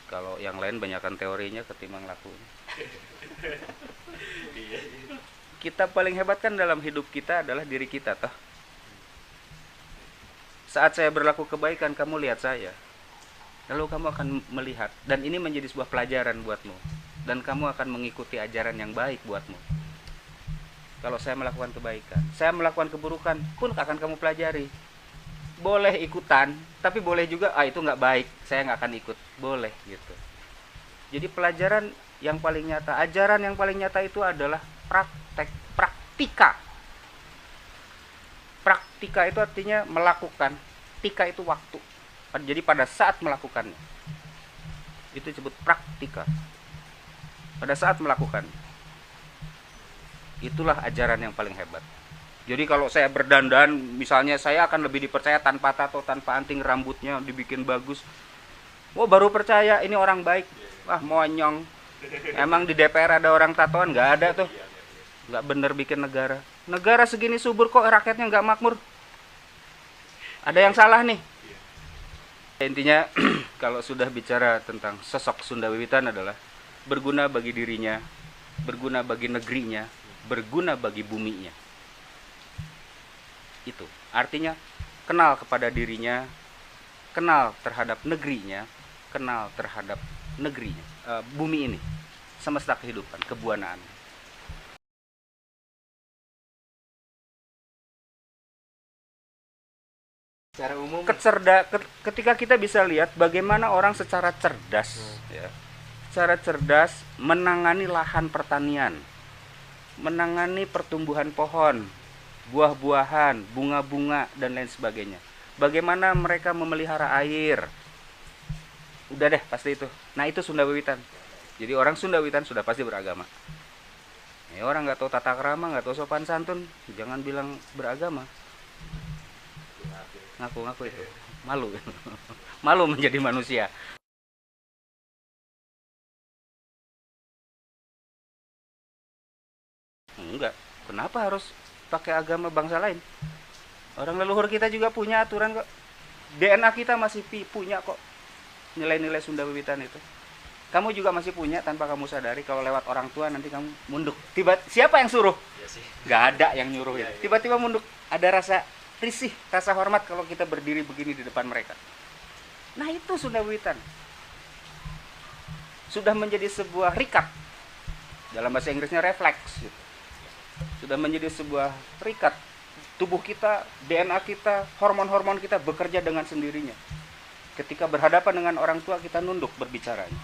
Kalau yang lain banyakkan teorinya ketimbang lakunya. Kita paling hebat kan dalam hidup kita adalah diri kita toh. Saat saya berlaku kebaikan, kamu lihat saya. Lalu kamu akan melihat, dan ini menjadi sebuah pelajaran buatmu. Dan kamu akan mengikuti ajaran yang baik buatmu. Kalau saya melakukan kebaikan, saya melakukan keburukan pun akan kamu pelajari. Boleh ikutan, tapi boleh juga, itu nggak baik, saya nggak akan ikut. Boleh gitu. Jadi pelajaran yang paling nyata, ajaran yang paling nyata itu adalah praktika. Praktika itu artinya melakukan. Tika itu waktu. Jadi pada saat melakukannya, itu disebut praktika. Pada saat melakukan, itulah ajaran yang paling hebat. Jadi kalau saya berdandan, misalnya saya akan lebih dipercaya tanpa tato, tanpa anting, rambutnya dibikin bagus. Wah, baru percaya ini orang baik. Wah, monyong. Emang di DPR ada orang tatoan? Nggak ada tuh. Nggak bener bikin negara. Negara segini subur kok rakyatnya nggak makmur. Ada yang salah nih. Intinya kalau sudah bicara tentang sosok Sunda Wiwitan adalah berguna bagi dirinya, berguna bagi negerinya, berguna bagi buminya. Itu artinya kenal kepada dirinya, kenal terhadap negerinya, kenal terhadap negerinya, bumi ini, semesta kehidupan, kebuanaan. Secara umum Ketika kita bisa lihat bagaimana orang secara cerdas, ya, secara cerdas menangani lahan pertanian, menangani pertumbuhan pohon, buah-buahan, bunga-bunga, dan lain sebagainya. Bagaimana mereka memelihara air. Udah deh, pasti itu. Nah, itu Sunda Wiwitan. Jadi orang Sunda Wiwitan sudah pasti beragama. Orang nggak tahu tata krama, nggak tahu sopan santun, jangan bilang beragama. Ngaku-ngaku itu. Malu. Malu menjadi manusia. Enggak. Kenapa harus pakai agama bangsa lain? Orang leluhur kita juga punya aturan kok. DNA kita masih punya kok nilai-nilai Sunda Wiwitan itu. Kamu juga masih punya tanpa kamu sadari. Kalau lewat orang tua nanti kamu munduk. Siapa yang suruh? ya sih. Gak ada yang nyuruh itu. Tiba-tiba munduk. Ada rasa risih, rasa hormat kalau kita berdiri begini di depan mereka. Nah, itu Sunda Wiwitan. Sudah menjadi sebuah rikat. Dalam bahasa Inggrisnya refleks gitu. Sudah menjadi sebuah terikat. Tubuh kita, DNA kita, hormon-hormon kita bekerja dengan sendirinya. Ketika berhadapan dengan orang tua, kita nunduk berbicaranya.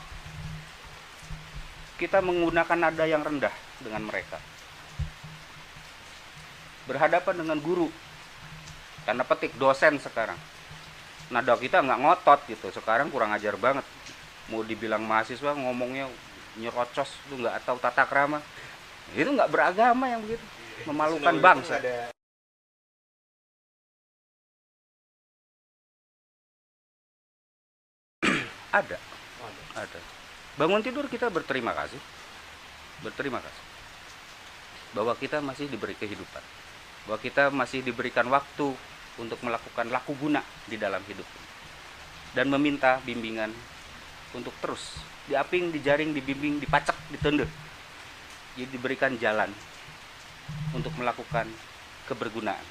Kita menggunakan nada yang rendah dengan mereka. Berhadapan dengan guru, tanda petik dosen sekarang. Nada kita nggak ngotot gitu. Sekarang kurang ajar banget. Mau dibilang mahasiswa ngomongnya nyerocos, itu nggak tahu tata krama. Itu nggak beragama yang begitu, memalukan bangsa. Ada. Bangun tidur kita berterima kasih bahwa kita masih diberi kehidupan, bahwa kita masih diberikan waktu untuk melakukan laku guna di dalam hidup ini, dan meminta bimbingan untuk terus diaping, dijaring, dibimbing, dipacak, ditende. Jadi diberikan jalan untuk melakukan kebergunaan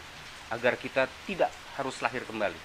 agar kita tidak harus lahir kembali.